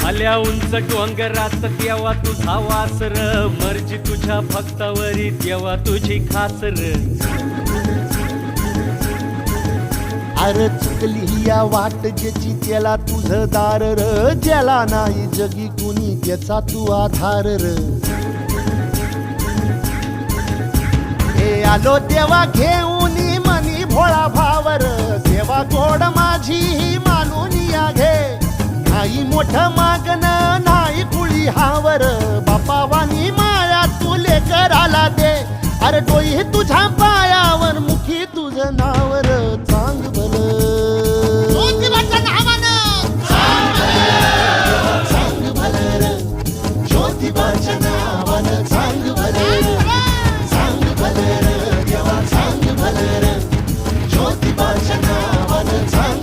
आल्या उंच डोंगरात तेव्हा तुझा वासर, मर्जी तुझ्या भक्तावरी तेव्हा तुझी खासर. अरे चुकली या वाट ज्याची त्याला तुझं दार र, ज्याला नाही जगी कुणी त्याचा तू आधार र. हे आलो देवा घेऊन मनी भोळा भावर, देवा गोड माझी ही मानून या घे. नाही मोठं मागण नाही कुळी हावर, बापावानी माया तू लेकराला दे. अरे डोई तुझ्या पायावर